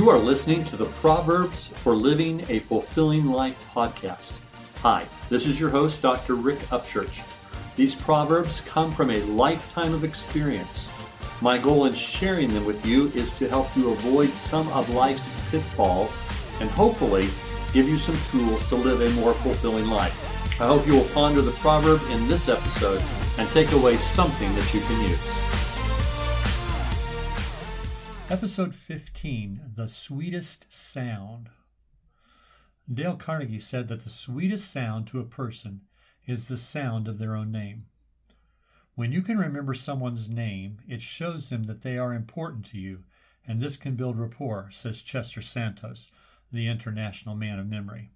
You are listening to the Proverbs for Living a Fulfilling Life podcast. Hi, this is your host, Dr. Rick Upchurch. These Proverbs come from a lifetime of experience. My goal in sharing them with you is to help you avoid some of life's pitfalls and hopefully give you some tools to live a more fulfilling life. I hope you will ponder the proverb in this episode and take away something that you can use. Episode 15, The Sweetest Sound. Dale Carnegie said that the sweetest sound to a person is the sound of their own name. When you can remember someone's name, it shows them that they are important to you, and this can build rapport, says Chester Santos, the international man of memory.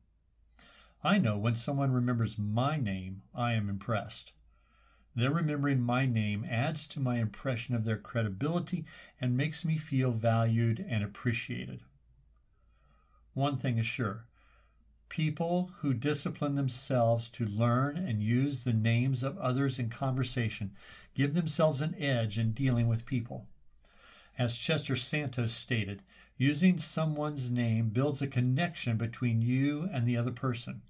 I know when someone remembers my name, I am impressed. Their remembering my name adds to my impression of their credibility and makes me feel valued and appreciated. One thing is sure, people who discipline themselves to learn and use the names of others in conversation give themselves an edge in dealing with people. As Chester Santos stated, using someone's name builds a connection between you and the other person.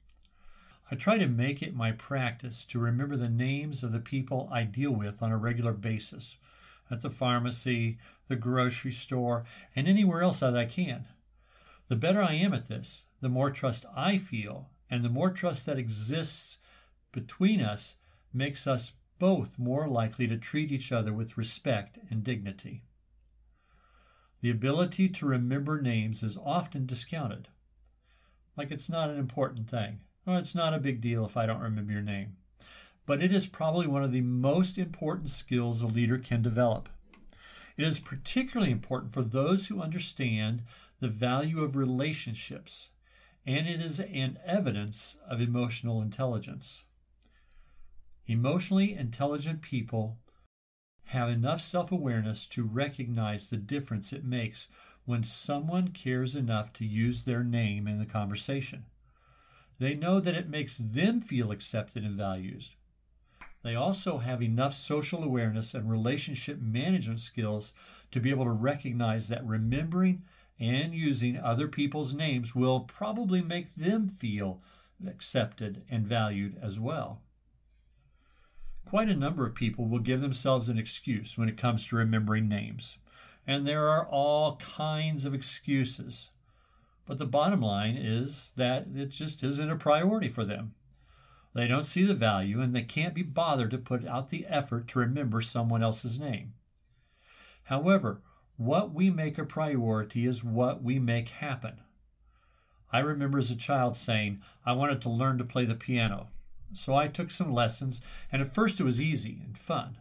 I try to make it my practice to remember the names of the people I deal with on a regular basis, at the pharmacy, the grocery store, and anywhere else that I can. The better I am at this, the more trust I feel, and the more trust that exists between us makes us both more likely to treat each other with respect and dignity. The ability to remember names is often discounted, like it's not an important thing. Well, it's not a big deal if I don't remember your name. But it is probably one of the most important skills a leader can develop. It is particularly important for those who understand the value of relationships, and it is an evidence of emotional intelligence. Emotionally intelligent people have enough self-awareness to recognize the difference it makes when someone cares enough to use their name in the conversation. They know that it makes them feel accepted and valued. They also have enough social awareness and relationship management skills to be able to recognize that remembering and using other people's names will probably make them feel accepted and valued as well. Quite a number of people will give themselves an excuse when it comes to remembering names, and there are all kinds of excuses. But the bottom line is that it just isn't a priority for them. They don't see the value and they can't be bothered to put out the effort to remember someone else's name. However, what we make a priority is what we make happen. I remember as a child saying I wanted to learn to play the piano. So I took some lessons, and at first it was easy and fun.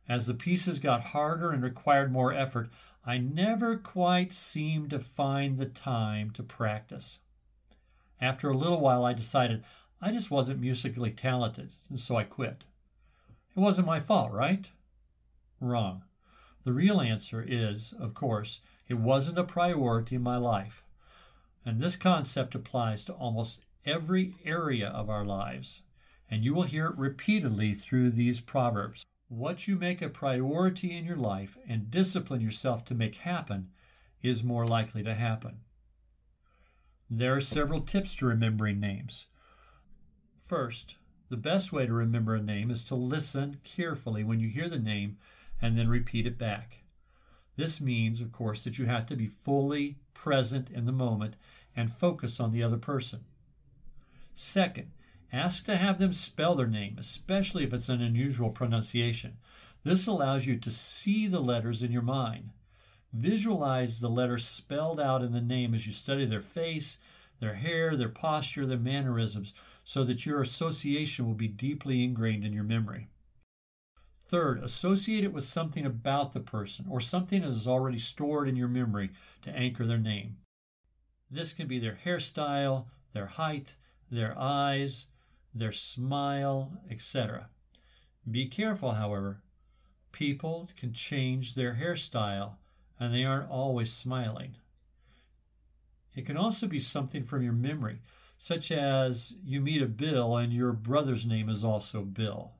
As the pieces got harder and required more effort, I never quite seemed to find the time to practice. After a little while, I decided I just wasn't musically talented, and so I quit. It wasn't my fault, right? Wrong. The real answer is, of course, it wasn't a priority in my life. And this concept applies to almost every area of our lives, and you will hear it repeatedly through these proverbs. What you make a priority in your life and discipline yourself to make happen is more likely to happen. There are several tips to remembering names. First, the best way to remember a name is to listen carefully when you hear the name and then repeat it back. This means, of course, that you have to be fully present in the moment and focus on the other person. Second, ask to have them spell their name, especially if it's an unusual pronunciation. This allows you to see the letters in your mind. Visualize the letters spelled out in the name as you study their face, their hair, their posture, their mannerisms, so that your association will be deeply ingrained in your memory. Third, associate it with something about the person or something that is already stored in your memory to anchor their name. This can be their hairstyle, their height, their eyes, their smile, etc. Be careful, however. People can change their hairstyle, and they aren't always smiling. It can also be something from your memory, such as you meet a Bill and your brother's name is also Bill.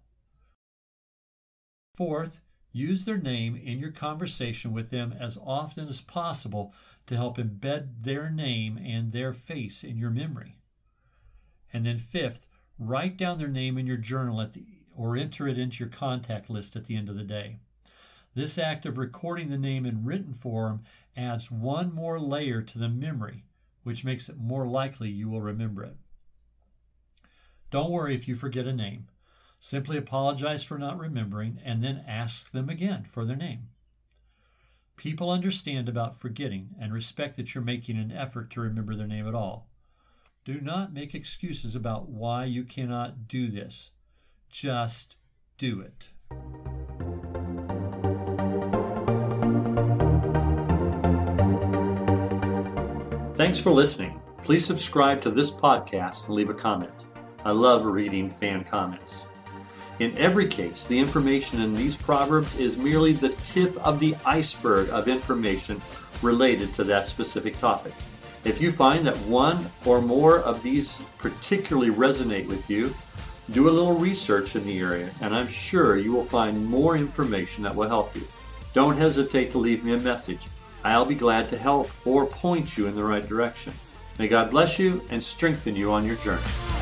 Fourth, use their name in your conversation with them as often as possible to help embed their name and their face in your memory. And then fifth, write down their name in your journal or enter it into your contact list at the end of the day. This act of recording the name in written form adds one more layer to the memory, which makes it more likely you will remember it. Don't worry if you forget a name. Simply apologize for not remembering and then ask them again for their name. People understand about forgetting and respect that you're making an effort to remember their name at all. Do not make excuses about why you cannot do this. Just do it. Thanks for listening. Please subscribe to this podcast and leave a comment. I love reading fan comments. In every case, the information in these proverbs is merely the tip of the iceberg of information related to that specific topic. If you find that one or more of these particularly resonate with you, do a little research in the area, and I'm sure you will find more information that will help you. Don't hesitate to leave me a message. I'll be glad to help or point you in the right direction. May God bless you and strengthen you on your journey.